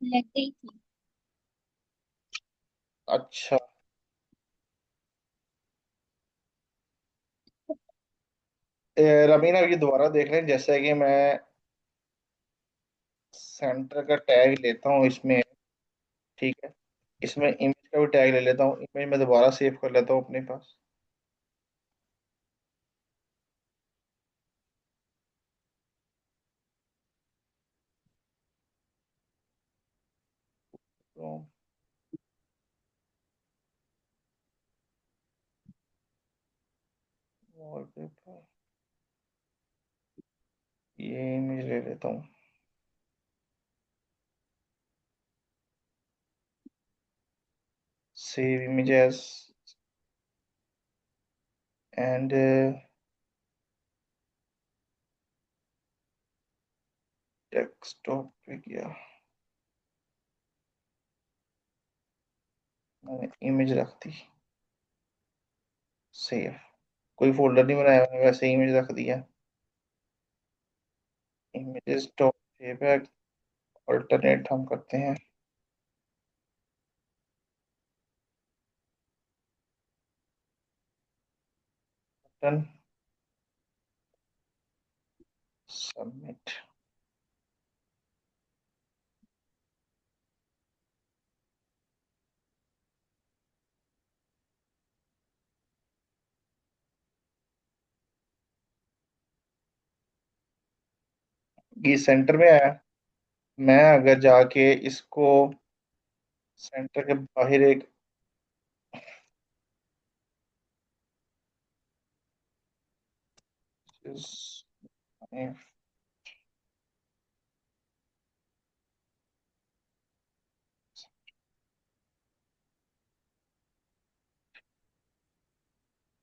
लग गई थी। अच्छा। रमीना, ये दोबारा देख लें, जैसे कि मैं सेंटर का टैग लेता हूँ इसमें। ठीक है। इसमें इमेज का भी टैग ले लेता हूँ, इमेज में दोबारा सेव कर लेता हूँ अपने पास। तो वॉलपेपर, ये इमेज ले लेता हूँ। सेव इमेजेस एंड डेस्कटॉप पे किया, मैंने इमेज रख दी। सेव, कोई फोल्डर नहीं बनाया मैंने, वैसे इमेज रख दिया। इमेजेस डॉट जेपीईजी, अल्टरनेट हम करते हैं। Button submit. ये सेंटर में आया। मैं अगर जाके इसको सेंटर के बाहर एक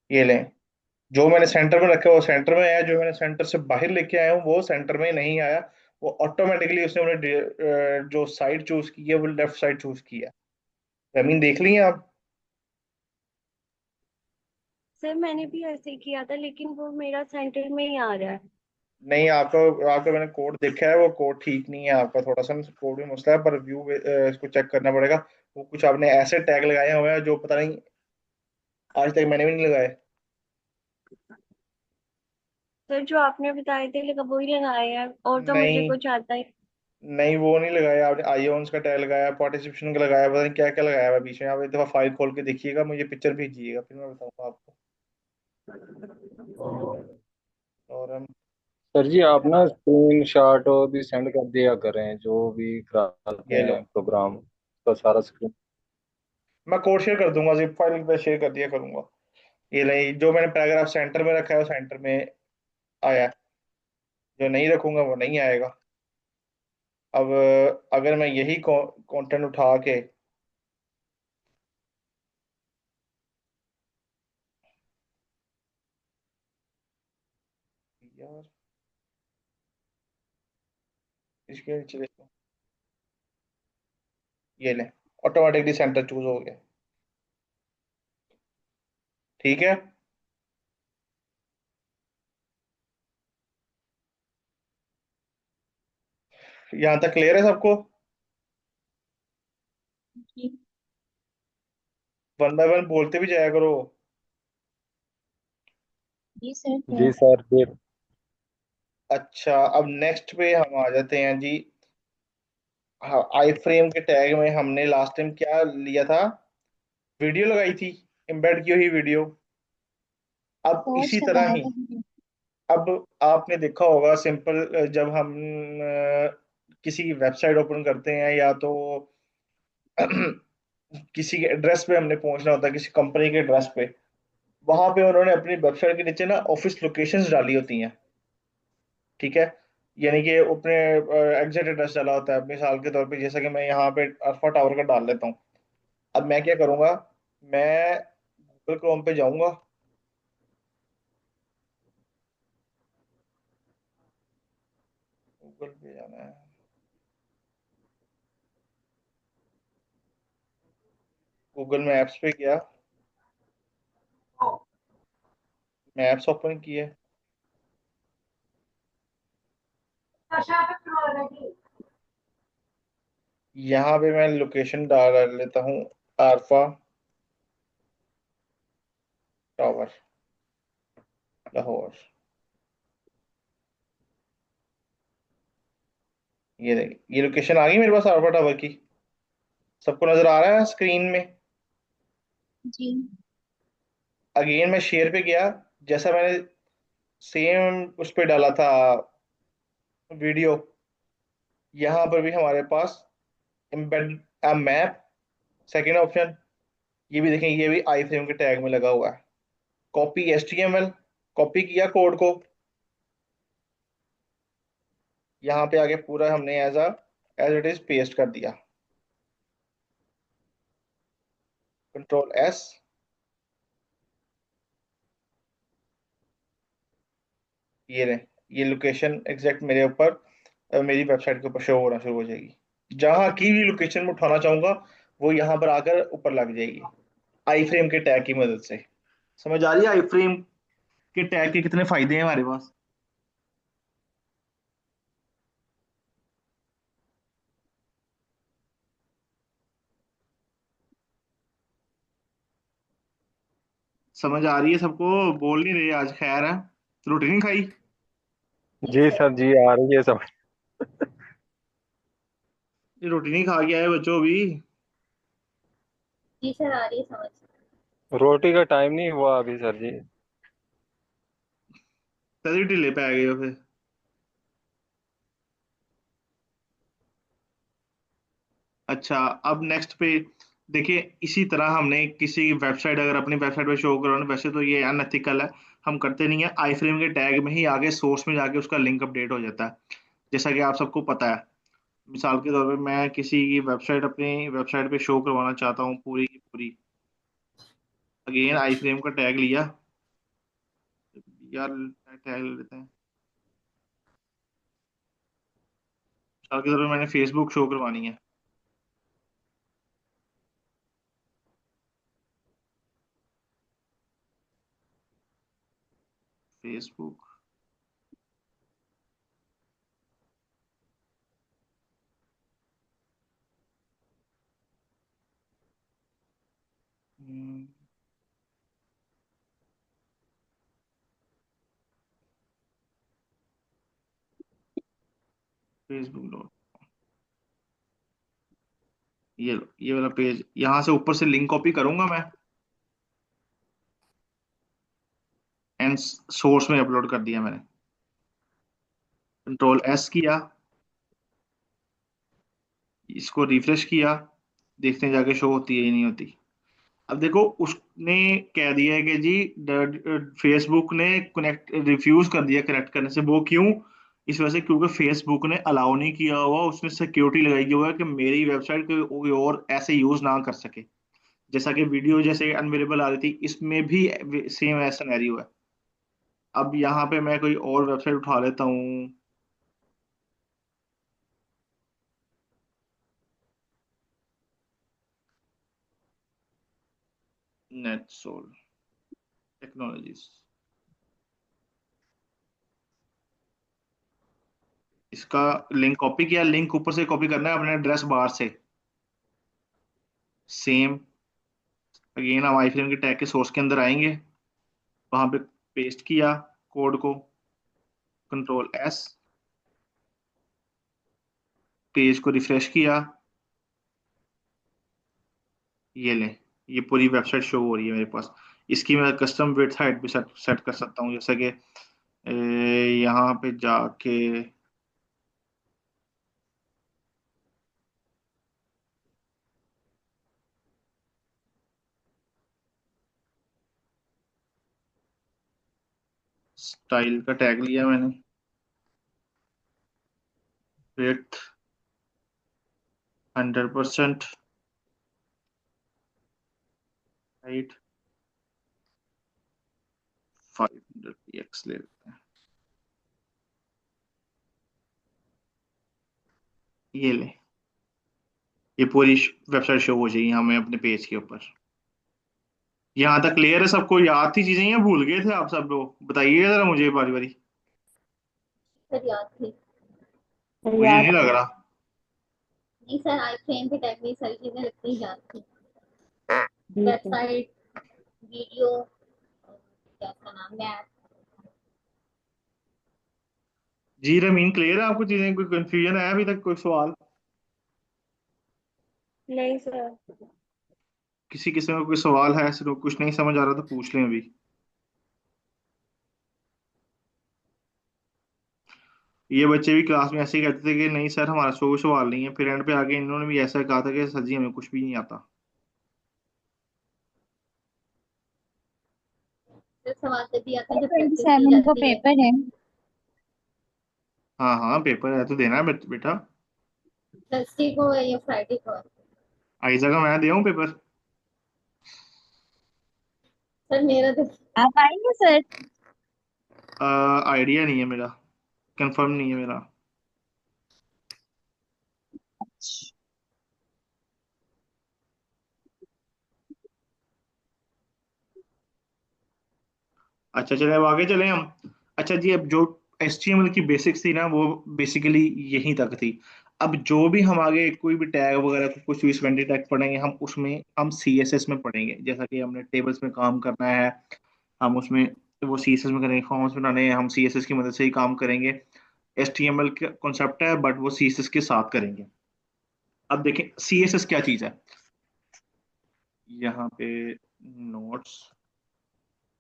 ये लें, जो मैंने सेंटर में रखा है वो सेंटर में आया, जो मैंने सेंटर से बाहर लेके आया हूँ वो सेंटर में नहीं आया। वो ऑटोमेटिकली उसने जो साइड चूज की है वो लेफ्ट साइड चूज किया। जमीन देख ली है आप? सर मैंने भी ऐसे ही किया था, लेकिन वो मेरा सेंटर में ही आ रहा है। नहीं, आपका आपका मैंने कोड देखा है, वो कोड ठीक नहीं है आपका, थोड़ा सा कोड में मसला है, पर व्यू इसको चेक करना पड़ेगा। वो कुछ आपने ऐसे टैग लगाए हुए हैं जो पता नहीं, आज तक मैंने भी नहीं लगाए। सर जो आपने बताए थे लगा वही लगाए हैं, और तो मुझे नहीं, कुछ आता ही। नहीं वो नहीं लगाया आपने, आईओन्स का टैग लगाया, पार्टिसिपेशन का लगाया, पता नहीं क्या क्या लगाया हुआ है बीच में। आप एक दफा फाइल खोल के देखिएगा, मुझे पिक्चर भेजिएगा, फिर मैं बताऊंगा आपको। और हम सर जी, आप ना स्क्रीन शॉट भी सेंड कर दिया करें जो भी कराते ये लो, हैं प्रोग्राम का सारा स्क्रीन। मैं कोड शेयर कर दूंगा, जिप फाइल पे शेयर कर दिया करूंगा। ये ले, जो मैंने पैराग्राफ सेंटर में रखा है वो सेंटर में आया है, जो नहीं रखूंगा वो नहीं आएगा। अब अगर मैं यही कंटेंट उठा के, यार इसके नीचे देखो, ये ले, ऑटोमेटिकली सेंटर चूज हो गया। ठीक है। यहाँ तक क्लियर है सबको? जी। वन बाय वन बोलते भी जाया करो। जी सर जी तो। सर, जी। अच्छा, अब नेक्स्ट पे हम आ जाते हैं जी। हाँ, आई फ्रेम के टैग में हमने लास्ट टाइम क्या लिया था? वीडियो लगाई थी, एम्बेड की हुई वीडियो। अब कोर्स इसी तरह लगाया ही, था मैंने। अब आपने देखा होगा सिंपल, जब हम किसी की वेबसाइट ओपन करते हैं या तो किसी के एड्रेस पे हमने पहुंचना होता है, किसी कंपनी के एड्रेस पे, वहां पे उन्होंने अपनी वेबसाइट के नीचे ना ऑफिस लोकेशंस डाली होती हैं। ठीक है। यानी कि अपने एग्जैक्ट एड्रेस डाला होता है, मिसाल के तौर पे जैसा कि मैं यहाँ पे अल्फा टावर का डाल लेता हूँ। अब मैं क्या करूंगा, मैं गूगल क्रोम पे जाऊंगा। गूगल पे जाना है, गूगल मैप्स पे गया, मैप्स ओपन किए। यहाँ पे मैं लोकेशन डाल लेता हूँ, आरफा टावर, लाहौर। ये देखिए, ये लोकेशन आ गई मेरे पास आरफा टावर की। सबको नजर आ रहा है स्क्रीन में? जी। अगेन मैं शेयर पे गया, जैसा मैंने सेम उस पे डाला था वीडियो, यहाँ पर भी हमारे पास embed a map, second option. ये भी देखें, ये भी आई फ्रेम के टैग में लगा हुआ है। कॉपी HTML, कॉपी किया कोड को, यहाँ पे आके पूरा हमने एज इट इज पेस्ट कर दिया। Ctrl+S। ये ले, ये लोकेशन एग्जैक्ट मेरे ऊपर मेरी वेबसाइट के ऊपर शो होना शुरू हो जाएगी। जहाँ की भी लोकेशन में उठाना चाहूंगा वो यहाँ पर आकर ऊपर लग जाएगी, आई फ्रेम के टैग की मदद से। समझ आ रही है आई फ्रेम के टैग के कितने फायदे हैं हमारे पास? समझ आ रही है सबको? बोल नहीं रहे आज, खैर है। रोटी नहीं खाई? जी सर जी, आ रही है सब। ये रोटी नहीं खा के आए बच्चों अभी? जी सर, आ रही है समझ। रोटी का टाइम नहीं हुआ अभी सर जी। तभी ढीले पे आ गए हो फिर। अच्छा, अब नेक्स्ट पे देखिए, इसी तरह हमने किसी वेबसाइट, अगर अपनी वेबसाइट पे शो करवाना, वैसे तो ये अनएथिकल है, हम करते नहीं है। आई फ्रेम के टैग में ही आगे सोर्स में जाके उसका लिंक अपडेट हो जाता है, जैसा कि आप सबको पता है। मिसाल के तौर पे मैं किसी की वेबसाइट अपनी वेबसाइट पे शो करवाना चाहता हूँ पूरी की पूरी, अगेन आई फ्रेम का टैग लिया, यार टैग ले लेते हैं। मिसाल के तौर पे मैंने फेसबुक शो करवानी है, फेसबुक। फेसबुक, ये लो, ये वाला पेज, यहाँ से ऊपर से लिंक कॉपी करूंगा मैं, एंड सोर्स में अपलोड कर दिया मैंने। Ctrl+S किया, इसको रिफ्रेश किया, देखते हैं जाके शो होती है या नहीं होती। अब देखो, उसने कह दिया है कि जी फेसबुक ने कनेक्ट रिफ्यूज कर दिया कनेक्ट करने से। वो क्यों? इस वजह से क्योंकि फेसबुक ने अलाउ नहीं किया हुआ, उसने सिक्योरिटी लगाई हुआ है कि मेरी वेबसाइट कोई और ऐसे यूज ना कर सके। जैसा कि वीडियो जैसे अनअवेलेबल आ रही थी, इसमें भी सेम ऐसा सिनेरियो है। अब यहाँ पे मैं कोई और वेबसाइट उठा लेता हूँ, नेटसोल टेक्नोलॉजीज। इसका लिंक कॉपी किया, लिंक ऊपर से कॉपी करना है अपने एड्रेस बार से, सेम। अगेन हम आई फ्रेम के टैग के सोर्स के अंदर आएंगे, वहां पे पेस्ट किया कोड को, Ctrl+S, पेज को रिफ्रेश किया, ये ले, ये पूरी वेबसाइट शो हो रही है मेरे पास। इसकी मैं कस्टम विड्थ हाइट भी सेट सेट कर सकता हूँ, जैसे कि यहाँ पे जाके स्टाइल का टैग लिया मैंने, विड्थ 100%, हाइट 500 px ले लेते हैं। ये ले, ये पूरी वेबसाइट शो हो जाएगी हमें अपने पेज के ऊपर। यहाँ तक क्लियर है सबको? याद थी चीजें या भूल गए थे आप सब लोग? बताइए जरा मुझे बारी बारी। सर याद थी। मुझे नहीं लग रहा। नहीं सर, आई फ्रेम पे टैग में सारी चीजें लिखते ही जाती हैं, जी सर। वेबसाइट, वीडियो, क्या इसका नाम, मैप। जी रमीन, क्लियर है आपको चीजें? कोई कंफ्यूजन है अभी तक? कोई सवाल? नहीं सर। किसी किस्म का कोई सवाल है? सिर्फ कुछ नहीं समझ आ रहा तो पूछ लें अभी। ये बच्चे भी क्लास में ऐसे ही कहते थे कि नहीं सर हमारा कोई सवाल नहीं है, फिर एंड पे आके इन्होंने भी ऐसा कहा था कि सर जी हमें कुछ भी नहीं आता। सिर्फ सवाल तभी आते हैं जब ट्वेंटी प्रैक्टिस की सेवन को जाती है। पेपर है। हाँ हाँ, पेपर है तो देना है बेटा। थर्सडे को है या फ्राइडे को है? आइजा का मैं दे आऊँ पेपर? सर मेरा तो आप आएंगे सर? आइडिया नहीं है मेरा, कंफर्म नहीं है मेरा। अच्छा चले अब आगे चले हम। अच्छा जी, अब जो HTML की बेसिक्स थी ना वो बेसिकली यहीं तक थी। अब जो भी हम आगे कोई भी टैग वगैरह कुछ भी सिक्वेंटली टैग पढ़ेंगे हम उसमें हम CSS में पढ़ेंगे। जैसा कि हमने टेबल्स में काम करना है, हम उसमें वो CSS में करेंगे। फॉर्म्स बनाने हैं हम CSS की मदद से ही काम करेंगे। HTML का कॉन्सेप्ट है बट वो CSS के साथ करेंगे। अब देखें CSS क्या चीज़ है। यहाँ पे नोट्स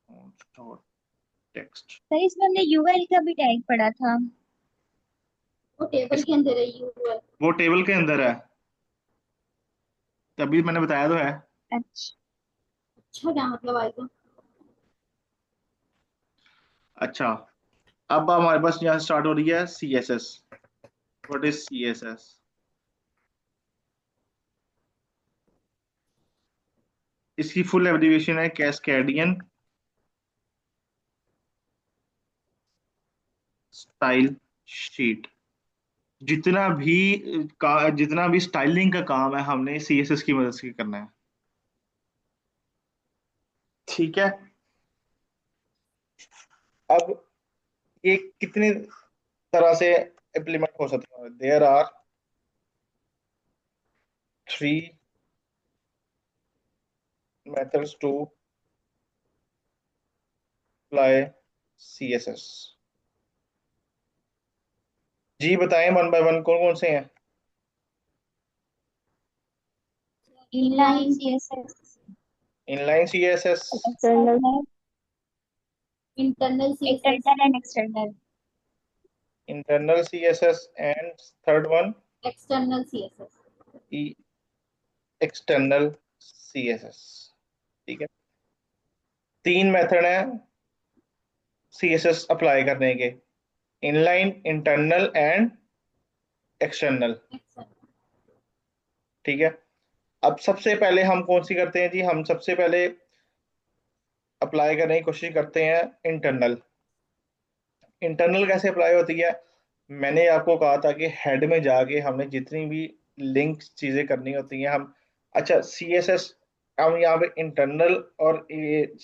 और टेक्स्ट, सर इसमें हमने यूएल का भी टैग पढ़ा था। वो टेबल के अंदर है, यूआरएल। वो टेबल के अंदर है, तभी मैंने बताया तो है। अच्छा। अच्छा, क्या मतलब आएगा? अच्छा, अब हमारे पास यहाँ स्टार्ट हो रही है CSS। What is CSS? इसकी फुल एब्रिविएशन है कैस्केडियन स्टाइल शीट। जितना भी स्टाइलिंग का काम है हमने CSS की मदद से करना है। ठीक है। अब ये कितनी तरह से इम्प्लीमेंट हो सकता है? There are 3 methods to apply CSS। जी बताएं वन बाय वन कौन कौन से हैं। Inline inline, CSS, inline CSS, external. Internal CSS, internal and external. Internal CSS and third one external CSS. External CSS। ठीक है, 3 मेथड हैं CSS अप्लाई करने के। Inline, internal and external. ठीक है। अब सबसे पहले हम कौन सी करते हैं जी? हम सबसे पहले अप्लाई करने की कोशिश करते हैं इंटरनल। इंटरनल कैसे अप्लाई होती है? मैंने आपको कहा था कि हेड में जाके हमने जितनी भी लिंक चीजें करनी होती हैं हम। अच्छा CSS, हम यहाँ पे इंटरनल और ये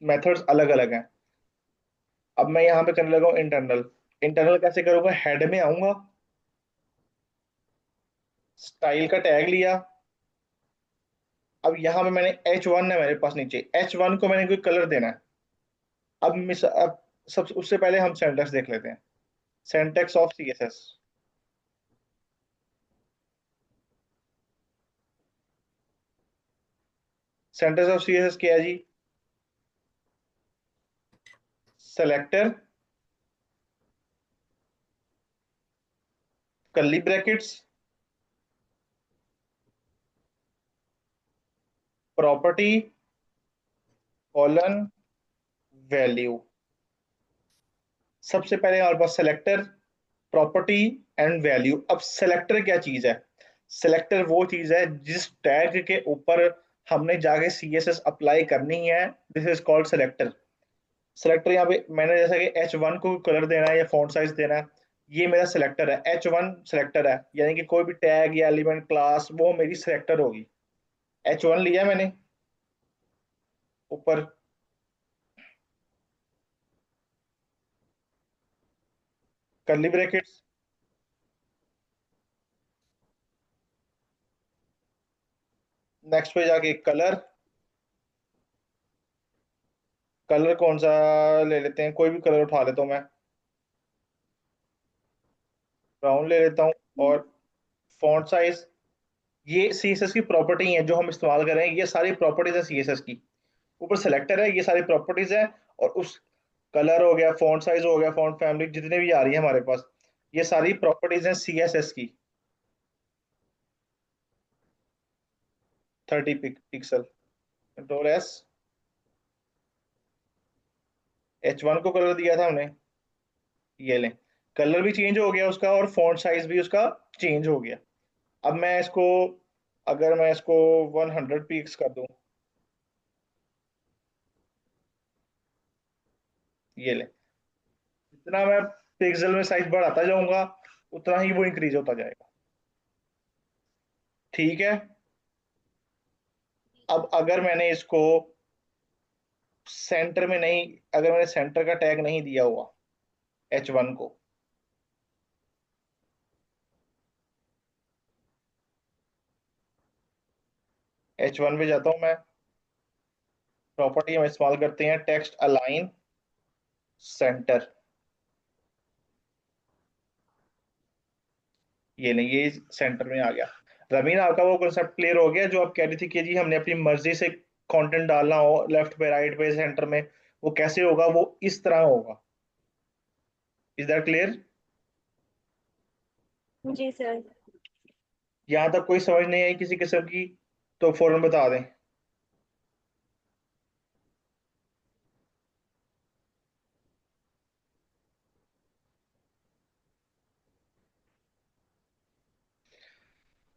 मेथड्स अलग अलग हैं। अब मैं यहाँ पे करने लगा हूँ इंटरनल। इंटरनल कैसे करूँगा? हेड में आऊंगा, स्टाइल का टैग लिया। अब यहाँ पे मैंने H1 है मेरे पास नीचे, H1 को मैंने कोई कलर देना है। अब सब उससे पहले हम सिंटैक्स देख लेते हैं। Syntax of CSS। Syntax of CSS क्या है जी? Selector, curly brackets, property, colon, value. सबसे पहले हमारे पास सेलेक्टर, प्रॉपर्टी एंड वैल्यू। अब सेलेक्टर क्या चीज है? सेलेक्टर वो चीज है जिस टैग के ऊपर हमने जाके CSS अप्लाई करनी है। This is called selector. Selector यहाँ पे मैंने जैसा कि H1 को कलर देना है या फॉन्ट साइज देना है, ये मेरा सेलेक्टर है। H1 सेलेक्टर है, यानी कि कोई भी टैग या एलिमेंट क्लास वो मेरी सेलेक्टर होगी। H1 लिया मैंने ऊपर, कर्ली ब्रैकेट्स, नेक्स्ट पे जाके कलर, कलर कौन सा ले लेते हैं, कोई भी कलर उठा लेता हूँ मैं, ब्राउन ले लेता हूँ। और फॉन्ट साइज, ये सीएसएस की प्रॉपर्टी है जो हम इस्तेमाल कर रहे हैं, ये सारी प्रॉपर्टीज है सीएसएस की। ऊपर सेलेक्टर है, ये सारी प्रॉपर्टीज है। और उस कलर हो गया, फॉन्ट साइज हो गया, फॉन्ट फैमिली जितने भी आ रही है हमारे पास, ये सारी प्रॉपर्टीज हैं सीएसएस की। 30 पिक्सल, कंट्रोल S, H1 को कलर दिया था हमने, ये लें, कलर भी चेंज हो गया उसका और फॉन्ट साइज भी उसका चेंज हो गया। अब मैं इसको, अगर मैं इसको 100 पिक्स कर दूं, ये ले, जितना मैं पिक्सल में साइज बढ़ाता जाऊंगा उतना ही वो इंक्रीज होता जाएगा। ठीक है। अब अगर मैंने इसको सेंटर में नहीं, अगर मैंने सेंटर का टैग नहीं दिया हुआ H1 को, H1 पे जाता हूं मैं, प्रॉपर्टी हम इस्तेमाल करते हैं टेक्स्ट अलाइन सेंटर, ये नहीं, ये सेंटर में आ गया। रमीन, आपका वो कॉन्सेप्ट क्लियर हो गया जो आप कह रही थी कि जी हमने अपनी मर्जी से कंटेंट डालना हो, लेफ्ट पे, राइट पे, सेंटर में, वो कैसे होगा, वो इस तरह होगा। Is that clear? जी सर। यहाँ तक कोई समझ नहीं आई किसी किस्म की तो फौरन बता दें।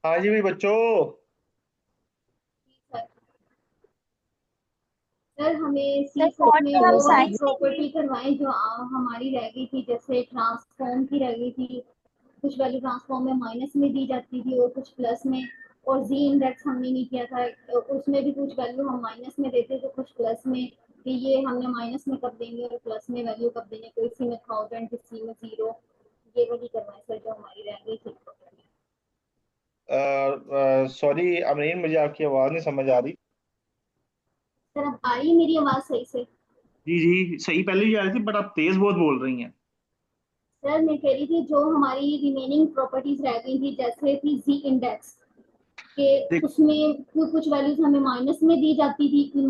हाँ जी भाई बच्चों। सर सर हमें सर सीएसएस फॉन्ट में तो हम वो वाली साइज प्रॉपर्टी करवाएं जो हमारी रह गई थी, जैसे ट्रांसफॉर्म की रह गई थी। कुछ वैल्यू ट्रांसफॉर्म में माइनस में दी जाती थी और कुछ प्लस में। और जी इंडेक्स हमने नहीं किया था, उसमें भी कुछ वैल्यू हम माइनस में देते थे, कुछ प्लस में। कि ये हमने माइनस में कब देंगे और प्लस में वैल्यू कब देंगे, कोई सी में 1000, किसी में 0। ये वाली करवाएं सर जो हमारी रह गई थी। सॉरी अमरीन, मुझे आपकी आवाज़ नहीं समझ आ रही। सर अब आ रही है मेरी आवाज सही से? जी जी, सही पहले ही आ रही थी बट आप तेज बहुत बोल रही हैं। सर मैं कह रही थी जो हमारी रिमेनिंग प्रॉपर्टीज रह गई थी, जैसे थी जी इंडेक्स के, देख, उसमें कुछ वैल्यूज हमें माइनस में दी जाती थी कि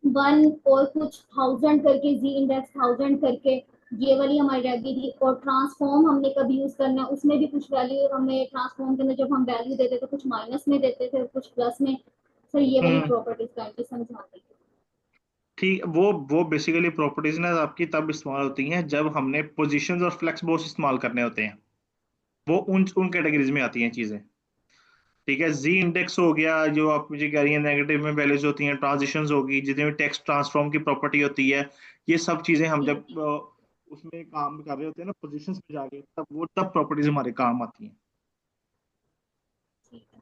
-1 और कुछ 1000 करके, जी इंडेक्स 1000 करके। ये वाली हमारी रह गई थी। और ट्रांसफॉर्म हमने कब यूज करना है, उसमें भी कुछ वैल्यू हमें ट्रांसफॉर्म के अंदर जब हम वैल्यू देते थे कुछ माइनस में देते थे कुछ प्लस में। सर ये वाली हम्म, प्रॉपर्टीज काइंडली समझा दीजिए। ठीक, वो बेसिकली प्रॉपर्टीज ना आपकी तब इस्तेमाल होती हैं जब हमने पोजीशंस और फ्लेक्स बॉक्स इस्तेमाल करने होते हैं, वो उन कैटेगरीज में आती हैं चीजें। ठीक है, जी इंडेक्स हो गया जो आप मुझे कह रही हैं, नेगेटिव में वैल्यूज होती हैं, ट्रांजिशंस होगी, जितने भी टेक्स्ट ट्रांसफॉर्म की प्रॉपर्टी होती है, ये सब चीजें हम जी जब जी। उसमें काम कर रहे होते हैं ना, पोजीशंस पे जाके, तब प्रॉपर्टीज हमारे काम आती हैं। ठीक है।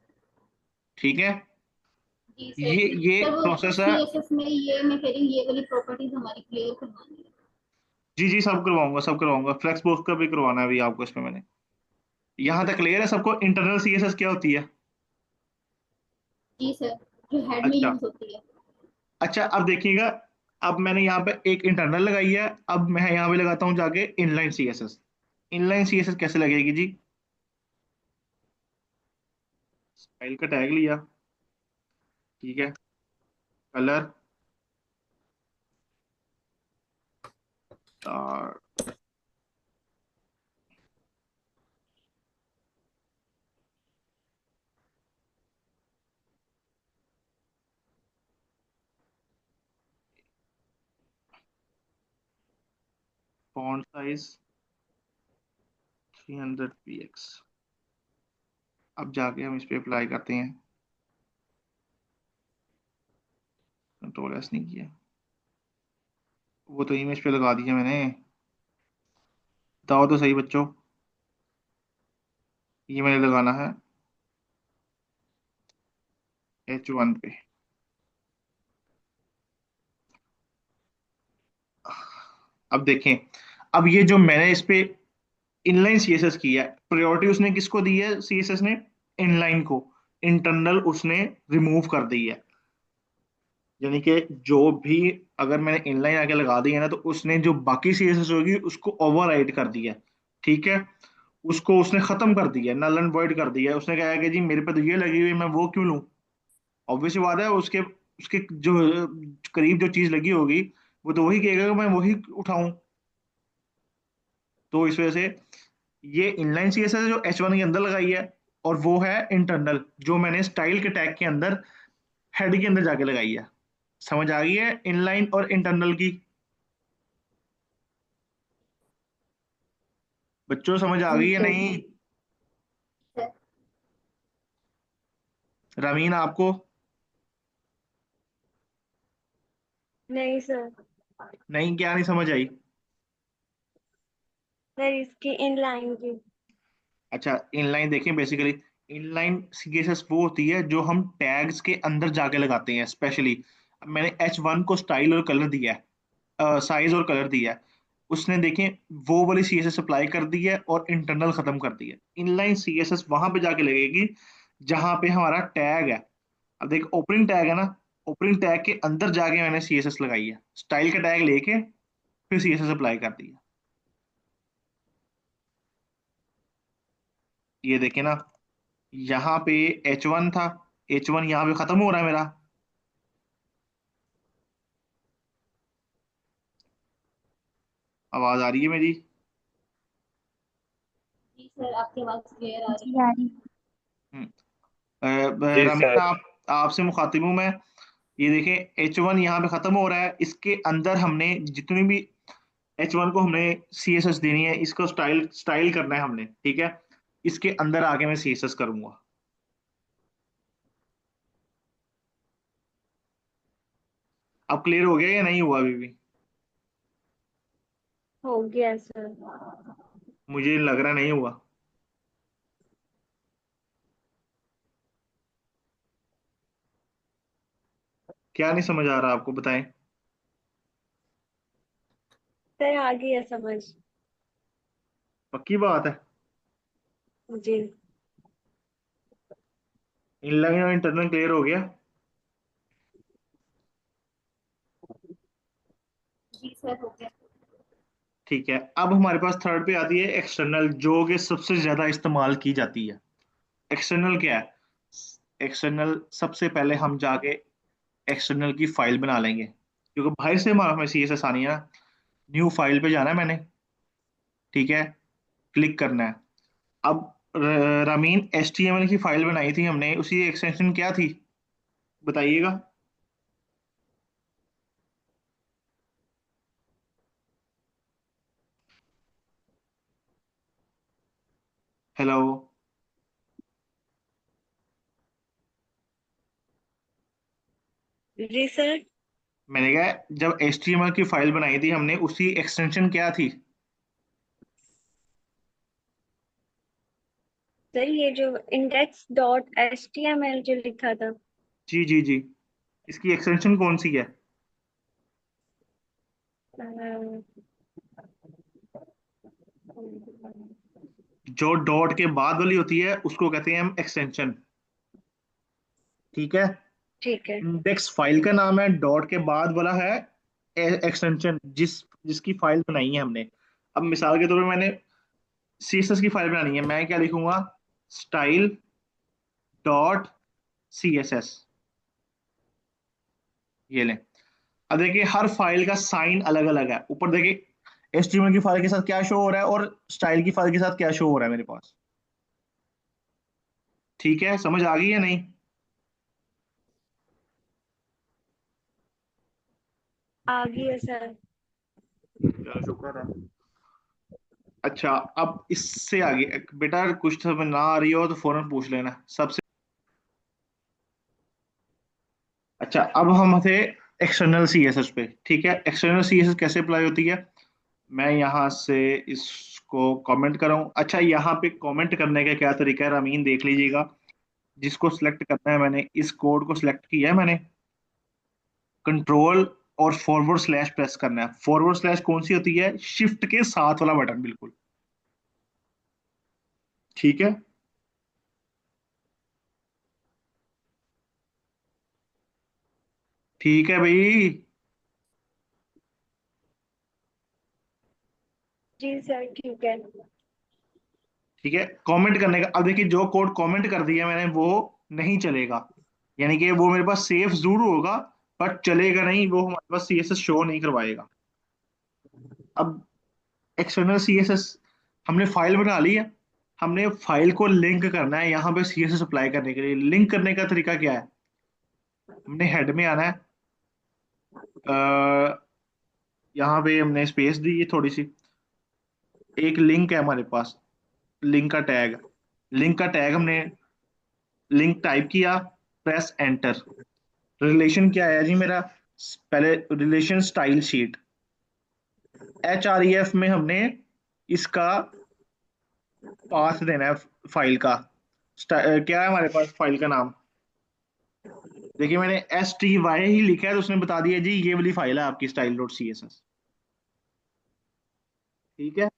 ठीक है, जी सर। ये सर वो प्रोसेस है। सीएसएस में ये मैं कह रही हूँ ये वाली प्रॉपर्टीज हमारी क्लियर करवानी है। जी जी, सब करवाऊंगा, सब करवाऊंगा, फ्लेक्स बॉक्स का भी करवाना है अभी आपको इसमें मैंने। यहाँ तक क्लियर है सबको इंटरनल सीएसएस क्या होती है? जी सर, जो हेड में अच्छा, यूज होती है। अच्छा, अब देखिएगा, अब मैंने यहाँ पे एक इंटरनल लगाई है, अब मैं यहाँ पे लगाता हूँ जाके इनलाइन सीएसएस। इनलाइन सीएसएस कैसे लगेगी जी? स्टाइल का टैग लिया, ठीक है, कलर, और फॉन्ट साइज 300 px। अब जाके हम इस पे अप्लाई करते हैं, कंट्रोल S नहीं किया, वो तो इमेज पे लगा दिया मैंने। बताओ तो सही बच्चों, ये मैंने लगाना है H1 पे। अब देखें, अब ये जो मैंने इस पे इनलाइन सीएसएस की है, प्रायोरिटी उसने किसको दी है सीएसएस ने? इनलाइन को, इंटरनल उसने रिमूव कर दी है। यानी कि जो भी, अगर मैंने इनलाइन आगे लगा दी है ना, तो उसने जो बाकी सीएसएस होगी उसको ओवरराइड कर दिया। ठीक है, उसको उसने खत्म कर दिया, नल एंड वॉइड कर दिया। उसने कहा कि जी मेरे पे तो ये लगी हुई है, मैं वो क्यों लूं। ऑब्वियस बात है, उसके उसके जो करीब जो चीज लगी होगी वो तो वही कहेगा कि मैं वही उठाऊं। तो इस वजह से ये इनलाइन सीएसएस है जो H1 के अंदर लगाई है, और वो है इंटरनल जो मैंने स्टाइल के टैग के अंदर हेड के अंदर जाके लगाई है। समझ आ गई है इनलाइन और इंटरनल की? बच्चों समझ आ जी गई है सर। नहीं? सर रमीन आपको? नहीं सर। नहीं, क्या नहीं समझ आई? सर इसकी इनलाइन की। अच्छा, इनलाइन देखें, बेसिकली इनलाइन सीएसएस वो होती है जो हम टैग्स के अंदर जाके लगाते हैं। स्पेशली मैंने H1 को स्टाइल और कलर दिया है, साइज और कलर दिया है, उसने देखें वो वाली सीएसएस अप्लाई कर दी है और इंटरनल खत्म कर दी है। इनलाइन सीएसएस वहां पे जाके लगेगी जहां पे हमारा टैग है। अब देख, ओपनिंग टैग है ना, ओपनिंग टैग के अंदर जाके मैंने सीएसएस लगाई है, स्टाइल का टैग लेके फिर सीएसएस अप्लाई कर दी है। ये देखे ना, यहाँ पे H1 था, H1 यहाँ पे खत्म हो रहा है मेरा। आवाज आ रही है मेरी? जी सर, आपकी आवाज क्लियर आ रही जी है। आ रही। हम्म, जी रमीना, सर। आपसे मुखातिब हूँ मैं। ये देखें, H1 यहाँ पे खत्म हो रहा है, इसके अंदर हमने जितनी भी H1 को हमने सीएसएस देनी है, इसको स्टाइल स्टाइल करना है हमने, ठीक है। इसके अंदर आके मैं सीएसएस करूंगा। अब क्लियर हो गया या नहीं हुआ अभी भी? हो गया सर। मुझे लग रहा नहीं हुआ। क्या नहीं समझ आ रहा आपको, बताएं। सर आ गया समझ। पक्की बात है? जी। इनलाइन और इंटरनल क्लियर हो गया? जी सर, हो गया। ठीक है, अब हमारे पास थर्ड पे आती है एक्सटर्नल, जो कि सबसे ज्यादा इस्तेमाल की जाती है। एक्सटर्नल क्या है? एक्सटर्नल सबसे पहले हम जाके एक्सटर्नल की फाइल बना लेंगे, क्योंकि बाहर से हमें सीएसएस आनी है ना। न्यू फाइल पे जाना है मैंने, ठीक है, क्लिक करना है। अब रमीन, HTML की फाइल बनाई थी हमने, उसी एक्सटेंशन क्या थी बताइएगा। हेलो? जी सर। मैंने कहा जब HTML की फाइल बनाई थी हमने, उसी एक्सटेंशन क्या थी? सर ये जो index.html जो लिखा था। जी जी जी, इसकी एक्सटेंशन कौन सी है? अ, जो डॉट के बाद वाली होती है उसको कहते हैं हम एक्सटेंशन। ठीक है, ठीक है। इंडेक्स फाइल का नाम है, डॉट के बाद वाला है एक्सटेंशन, जिसकी फाइल बनाई है हमने। अब मिसाल के तौर पे मैंने सीएसएस की फाइल बनानी है, मैं क्या लिखूंगा? Style dot CSS. ये लें। अब देखिए हर फाइल का साइन अलग अलग है। ऊपर देखिए HTML की फाइल के साथ क्या शो हो रहा है और स्टाइल की फाइल के साथ क्या शो हो रहा है मेरे पास। ठीक है, समझ आ गई या नहीं? आ गया सर। चलो, शुक्र है। अच्छा, अब इससे आगे बेटा कुछ समझ ना आ रही हो तो फौरन पूछ लेना सबसे। अच्छा, अब हम थे एक्सटर्नल सीएसएस पे। ठीक है, एक्सटर्नल सीएसएस कैसे अप्लाई होती है? मैं यहाँ से इसको कमेंट करूँ। अच्छा, यहाँ पे कमेंट करने का क्या तरीका है रमीन, देख लीजिएगा। जिसको सिलेक्ट करना है, मैंने इस कोड को सिलेक्ट किया है, मैंने कंट्रोल और फॉरवर्ड स्लैश प्रेस करना है। फॉरवर्ड स्लैश कौन सी होती है? शिफ्ट के साथ वाला बटन, बिल्कुल। ठीक है, ठीक है भाई। जी सर ठीक है। ठीक है, कमेंट करने का, अब देखिए जो कोड कमेंट कर दिया मैंने वो नहीं चलेगा, यानी कि वो मेरे पास सेफ जरूर होगा बट चलेगा नहीं, वो हमारे पास सीएसएस शो नहीं करवाएगा। अब एक्सटर्नल सीएसएस हमने फाइल बना ली है, हमने फाइल को लिंक करना है यहाँ पे सीएसएस अप्लाई करने के लिए। लिंक करने का तरीका क्या है, हमने हेड में आना है, यहाँ पे हमने स्पेस दी है थोड़ी सी, एक लिंक है हमारे पास, लिंक का टैग, लिंक का टैग हमने लिंक टाइप किया, प्रेस एंटर। रिलेशन क्या है जी मेरा, पहले रिलेशन स्टाइल शीट, HREF में हमने इसका पाथ देना है फाइल का। क्या है हमारे पास फाइल का नाम, देखिए मैंने STY ही लिखा है तो उसने बता दिया जी ये वाली फाइल है आपकी style.css। ठीक है,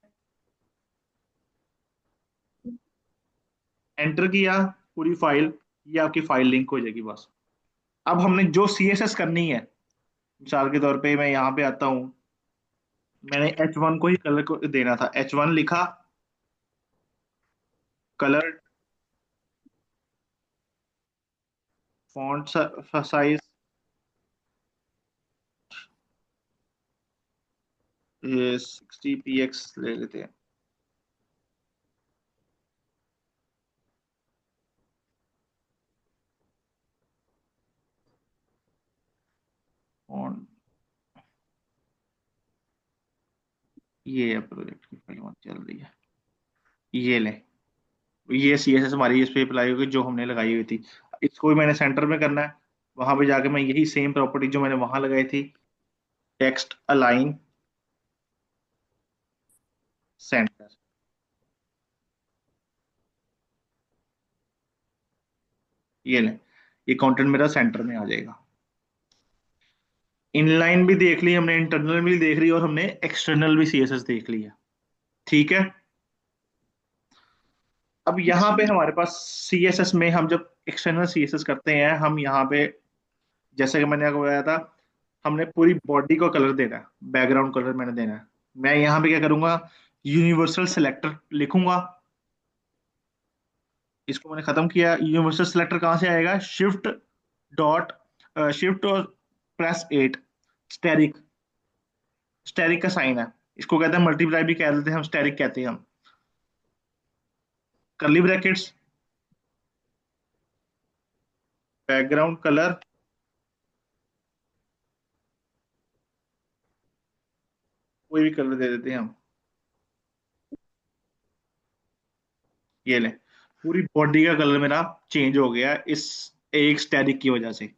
एंटर किया, पूरी फाइल, ये आपकी फाइल लिंक हो जाएगी बस। अब हमने जो CSS करनी है, मिसाल के तौर पे मैं यहाँ पे आता हूँ, मैंने H1 को ही कलर को देना था, H1 लिखा, कलर, फॉन्ट साइज 60 px ले लेते हैं, फॉन्ट, ये प्रोजेक्ट की फाइल वहाँ चल रही है, ये ले, ये CSS हमारी इस पे अप्लाई होगी जो हमने लगाई हुई थी। इसको भी मैंने सेंटर में करना है, वहां पे जाके मैं यही सेम प्रॉपर्टी जो मैंने वहां लगाई थी, टेक्स्ट अलाइन सेंटर, ये ले, ये कंटेंट मेरा सेंटर में आ जाएगा। इनलाइन भी देख ली हमने, इंटरनल भी देख ली और हमने एक्सटर्नल भी CSS देख लिया। ठीक है, अब यहाँ पे हमारे पास CSS में हम जब एक्सटर्नल CSS करते हैं, हम यहाँ पे जैसे कि मैंने आपको बताया था, हमने पूरी बॉडी को कलर देना है, बैकग्राउंड कलर मैंने देना है। मैं यहाँ पे क्या करूंगा, यूनिवर्सल सिलेक्टर लिखूंगा, इसको मैंने खत्म किया। यूनिवर्सल सिलेक्टर कहाँ से आएगा, डॉट शिफ्ट और प्रेस 8, स्टेरिक, स्टेरिक का साइन है, इसको कहते हैं मल्टीप्लाई भी कह देते हैं हम, स्टेरिक कहते हैं हम। कर्ली ब्रैकेट्स, बैकग्राउंड कलर, कोई भी कलर दे देते हैं हम, ये ले, पूरी बॉडी का कलर मेरा चेंज हो गया इस एक स्टैटिक की वजह से।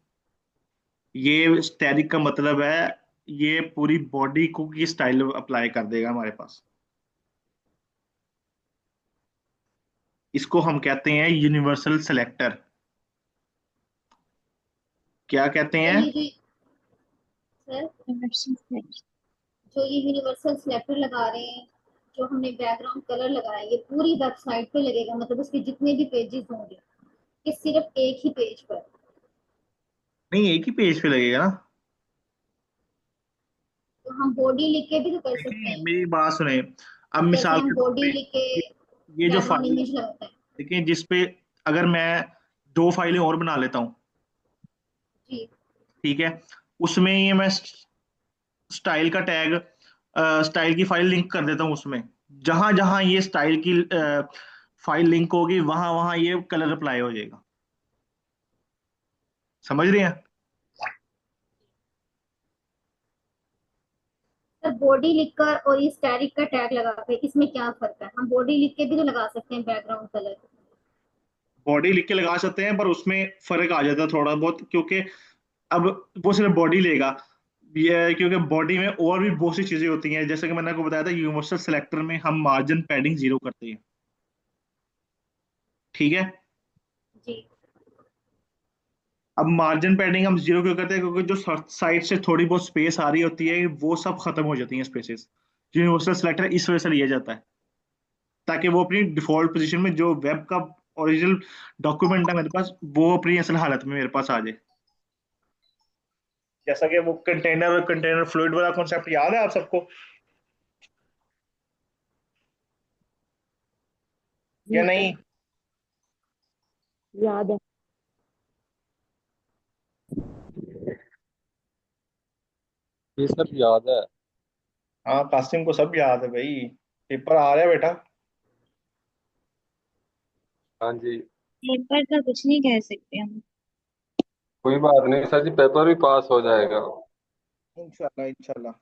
ये स्टैटिक का मतलब है ये पूरी बॉडी को की स्टाइल अप्लाई कर देगा हमारे पास, इसको हम कहते हैं यूनिवर्सल सिलेक्टर। क्या कहते तो हैं, ये जो सर जो ये यूनिवर्सल सिलेक्टर लगा रहे हैं, जो हमने बैकग्राउंड कलर लगाया है, ये पूरी वेबसाइट पे लगेगा, मतलब उसके जितने भी पेजेस होंगे, कि सिर्फ एक ही पेज पर? नहीं एक ही पेज पे लगेगा ना। तो हम बॉडी लिख के भी तो कर सकते देखिए हैं। मेरी बात सुने, अब जैसे मिसाल हम के तौर बॉडी पे लिख के ये जो बैकग्राउंड फाइल, इमेज लगाते हैं। देखिए जिसपे अगर मैं 2 फाइलें और बना लेता हूँ, जी। ठीक है, उसमें ये मैं स्टाइल का टैग, स्टाइल की फाइल लिंक कर देता हूँ उसमें, जहां जहां ये स्टाइल की फाइल लिंक होगी वहां वहां ये कलर अप्लाई हो जाएगा। समझ रहे हैं, सर बॉडी लिखकर और ये स्टैटिक का टैग लगा के इसमें क्या फर्क है? हम बॉडी लिख के भी तो लगा सकते हैं बैकग्राउंड कलर। बॉडी लिख के लगा सकते हैं पर उसमें फर्क आ जाता है थोड़ा बहुत, क्योंकि अब वो सिर्फ बॉडी लेगा, ये क्योंकि बॉडी में और भी बहुत सी चीजें होती हैं, जैसे कि मैंने आपको बताया था यूनिवर्सल सिलेक्टर में हम मार्जिन पैडिंग 0 करते हैं। ठीक है, जी। अब मार्जिन पैडिंग हम 0 क्यों करते हैं, क्योंकि जो साइड से थोड़ी बहुत स्पेस आ रही होती है वो सब खत्म हो जाती है स्पेसेस, यूनिवर्सल सिलेक्टर इस वजह से लिया जाता है, ताकि वो अपनी डिफॉल्ट पोजीशन में जो वेब का ओरिजिनल डॉक्यूमेंट है मेरे पास, वो अपनी असल हालत में मेरे पास आ जाए। जैसा कि वो कंटेनर फ्लूइड वाला कॉन्सेप्ट याद है आप सबको या जी सर, नहीं? याद है। ये सब याद है। हाँ, कासिम को सब याद है भाई, पेपर आ रहा है बेटा। हाँ जी। पेपर का कुछ नहीं कह सकते हम। कोई बात नहीं सर जी, पेपर भी पास हो जाएगा। इंशाल्लाह इंशाल्लाह।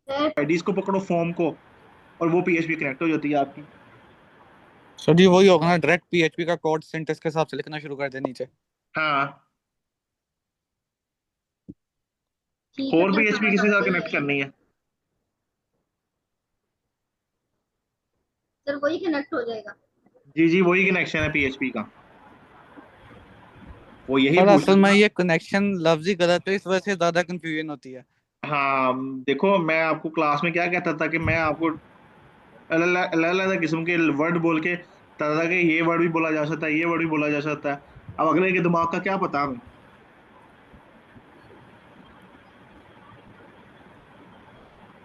सर आईडीज को पकड़ो, फॉर्म को, और वो पीएचपी कनेक्ट हो जाती है आपकी। सर जी वही होगा ना, डायरेक्ट पीएचपी का कोड सिंटेक्स के हिसाब से लिखना शुरू कर दे नीचे। हाँ, ठीक है कोर सर, पीएचपी समझ किसी आ साथ गई कनेक्ट है। करनी है। सर वही कनेक्ट हो जाएगा। जी जी, वही कनेक्शन है पीएचपी का, वो यही सर पूछ असल रहा में था। ये कनेक्शन लफ्ज ही गलत है, इस वजह से ज्यादा कंफ्यूजन होती है। हाँ, देखो मैं आपको क्लास में क्या कहता था कि मैं आपको अलग अलग किस्म के वर्ड बोल के बताता था कि ये वर्ड भी बोला जा सकता है, ये वर्ड भी बोला जा सकता है। अब अगले के दिमाग का क्या पता हमें।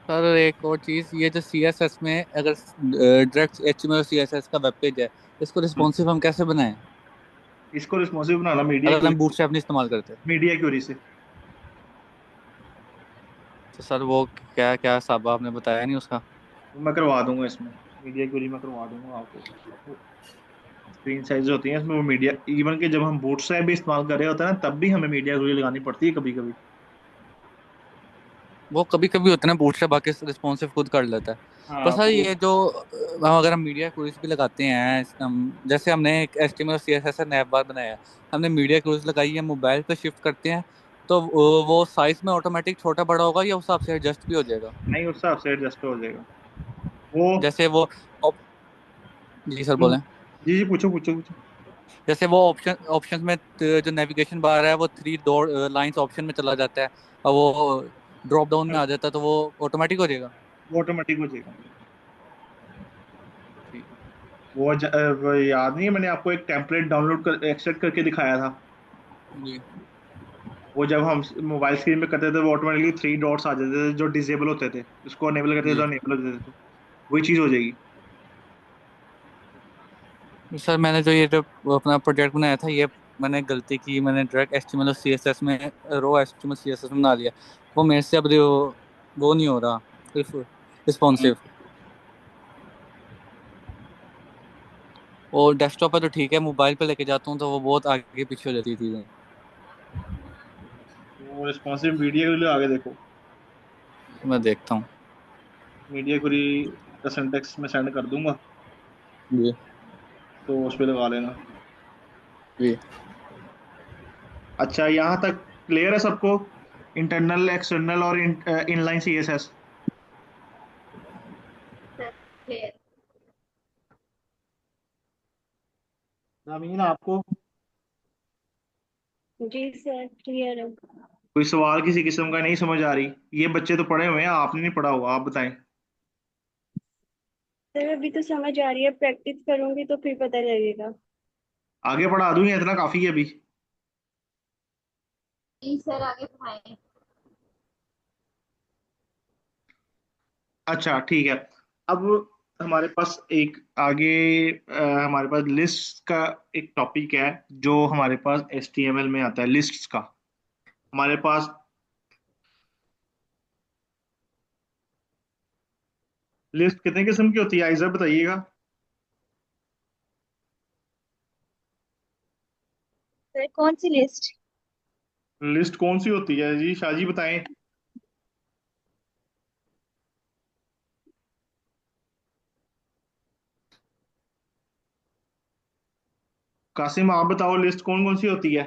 सर एक और चीज, ये जो सीएसएस में अगर डायरेक्ट एचटीएमएल सीएसएस का वेब पेज है, इसको रिस्पॉन्सिव हम कैसे बनाएं इसको रिस्पॉन्सिव बनाना मीडिया अगर क्यूरी, हम बूटस्ट्रैप नहीं इस्तेमाल करते? मीडिया क्यूरी से। तो सर वो क्या क्या हिसाब आपने बताया नहीं उसका। वो मैं करवा दूंगा इसमें, मीडिया क्यूरी मैं करवा दूंगा आपको। स्क्रीन साइज होती है इसमें, वो मीडिया, इवन कि जब हम बूटस्ट्रैप भी इस्तेमाल कर रहे होते हैं ना, तब भी हमें मीडिया क्यूरी लगानी पड़ती है कभी कभी। वो कभी कभी होता है ना, बूटस्ट्रैप बाकी रिस्पॉन्सिव खुद कर लेता है। पर हाँ सर वो। ये जो अगर हम मीडिया क्वेरीज भी लगाते हैं, जैसे हमने एक एचटीएमएल और सीएसएस नैप बार बनाया है, हमने मीडिया क्वेरीज लगाई है, मोबाइल पे शिफ्ट करते हैं, तो वो साइज में ऑटोमेटिक छोटा बड़ा होगा या उस हिसाब से एडजस्ट भी हो जाएगा? नहीं, उस हिसाब से एडजस्ट हो जाएगा वो। जैसे वो op- जी सर बोलें। जी जी, पूछो पूछो पूछो। जैसे वो ऑप्शन में जो नेविगेशन बार है वो थ्री डॉट लाइंस ऑप्शन में चला जाता है, और वो ड्रॉप डाउन में आ जाता है, तो वो ऑटोमेटिक हो जाएगा? वो ऑटोमेटिक हो जाएगा। ठीक। वो याद नहीं है, मैंने आपको एक टेम्पलेट डाउनलोड कर एक्सट्रैक्ट करके दिखाया था। जी। वो जब हम मोबाइल स्क्रीन पे करते थे, वो ऑटोमेटिकली थ्री डॉट्स आ जाते थे जो डिसेबल होते थे, उसको अनेबल करते थे जी तो अनेबल हो जाते थे। वही चीज हो जाएगी। सर मैंने जो ये जो अपना प्रोजेक्ट बनाया था, ये मैंने गलती की, मैंने डायरेक्ट एचटीएमएल और सीएसएस में, रो एचटीएमएल सीएसएस में बना लिया। वो मेरे से अब वो नहीं हो रहा हम्म। रिस्पॉन्सिव। और डेस्कटॉप पे तो ठीक है, मोबाइल पे लेके जाता हूँ तो वो बहुत आगे पीछे हो जाती है चीज़ें। वो रिस्पॉन्सिव मीडिया के लिए आगे देखो। मैं देखता हूँ। मीडिया क्वेरी का सिंटेक्स में सेंड कर दूंगा, जी। तो उस पर लगा लेना। जी। अच्छा, यहाँ तक क्लियर है सबको? इंटरनल, एक्सटर्नल और इनलाइन सीएसएस। Sir clear. जमीन आपको जी सर, क्लियर है। कोई सवाल किसी किस्म का नहीं समझ आ रही? ये बच्चे तो पढ़े हुए हैं, आपने नहीं पढ़ा हुआ, आप बताएं। सर अभी तो समझ आ रही है, प्रैक्टिस करूंगी तो फिर पता लगेगा। आगे पढ़ा दूं या इतना काफी है अभी? प्लीज सर आगे पढ़ाएं। अच्छा ठीक है। अब हमारे पास एक आगे हमारे पास लिस्ट का एक टॉपिक है, जो हमारे पास एचटीएमएल में आता है, लिस्ट्स का। हमारे पास लिस्ट कितने किस्म की होती है, आइज़ा बताइएगा। सर कौन सी लिस्ट? लिस्ट कौन सी होती है जी, शाहजी बताएं। कासिम आप बताओ, लिस्ट कौन कौन सी होती है?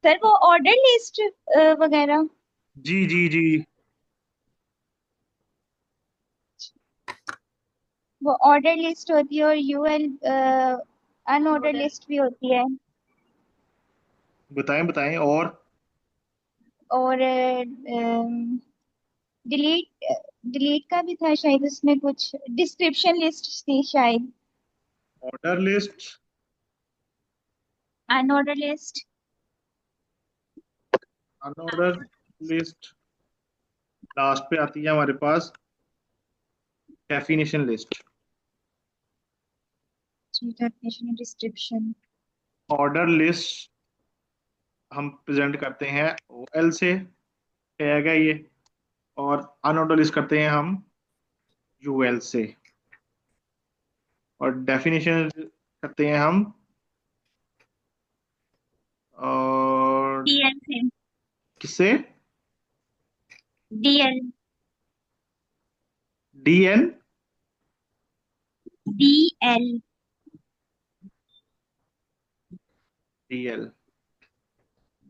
सर वो ऑर्डर लिस्ट वगैरह। जी जी जी। वो ऑर्डर लिस्ट होती है, और यूएल अनऑर्डर ऑर्डर। लिस्ट भी होती है। बताएं बताएं और। और डिलीट डिलीट का भी था शायद, उसमें कुछ डिस्क्रिप्शन लिस्ट थी शायद। Order list, Unordered list. Unorder list last पे आती है हमारे पास definition list. Definition and description. Order list हम प्रेजेंट करते हैं OL से टैग है ये, और अनऑर्डर लिस्ट करते हैं हम UL से, और डेफिनेशन करते हैं हम और DL से. किससे? DL. DN DL. DL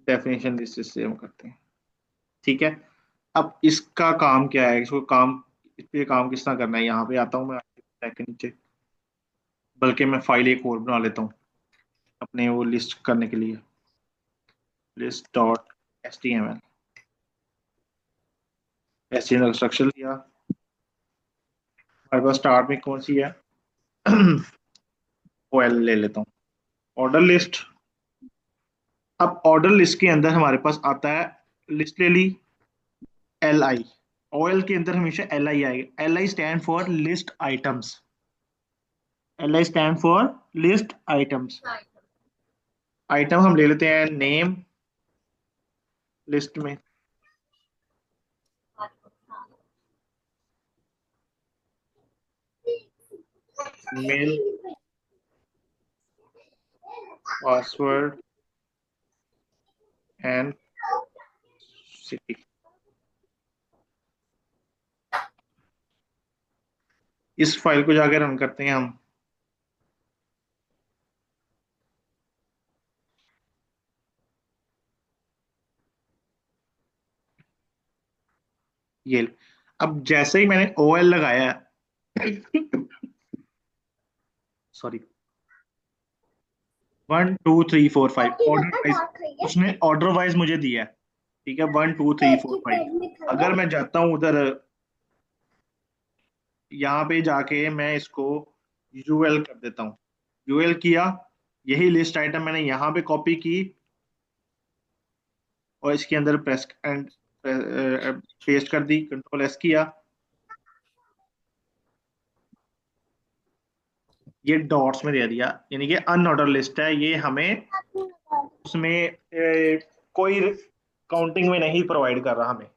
definition list से हम करते हैं। ठीक है, अब इसका काम क्या है, इसको काम, इस पे काम किस तरह करना है, यहाँ पे आता हूँ मैं टैग के नीचे, बल्कि मैं फाइल एक और बना लेता हूँ अपने वो लिस्ट करने के लिए, list.html। HTML स्ट्रक्चर लिया, हमारे पास स्टार्ट में कौन सी है OL ले लेता हूँ, ऑर्डर लिस्ट। अब ऑर्डर लिस्ट के अंदर हमारे पास आता है, लिस्ट ले ली LI, OL के अंदर हमेशा LI आएगा। LI stand for list items, LI stand for list items. Item हम ले लेते हैं नेम लिस्ट में, मेल, पासवर्ड एंड सिटी। इस फाइल को जाकर रन करते हैं हम। ये अब जैसे ही मैंने OL लगाया सॉरी 1 2 3 4 5 ऑर्डर वाइज, उसने ऑर्डर वाइज मुझे दिया है। ठीक है, 1 2 3 4 5। अगर मैं जाता हूँ उधर, यहाँ पे जाके मैं इसको UL कर देता हूँ, UL किया, यही लिस्ट आइटम मैंने यहाँ पे कॉपी की और इसके अंदर प्रेस एंड पेस्ट कर दी, कंट्रोल S किया, ये डॉट्स में दे दिया, यानी कि अनऑर्डर लिस्ट है ये, हमें उसमें कोई काउंटिंग में नहीं प्रोवाइड कर रहा हमें।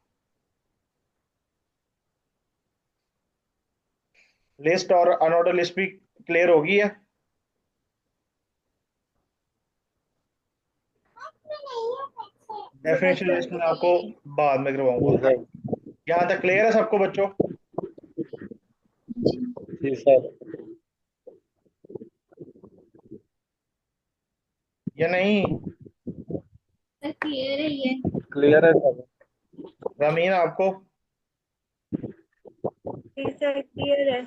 लिस्ट और अनऑर्डर लिस्ट भी क्लियर होगी है। डेफिनेशन लिस्ट में आपको बाद में करवाऊंगा। यहाँ तक क्लियर है सबको बच्चों? जी सर। या नहीं? क्लियर है ये? क्लियर है सर। रमीन आपको? जी सर क्लियर है।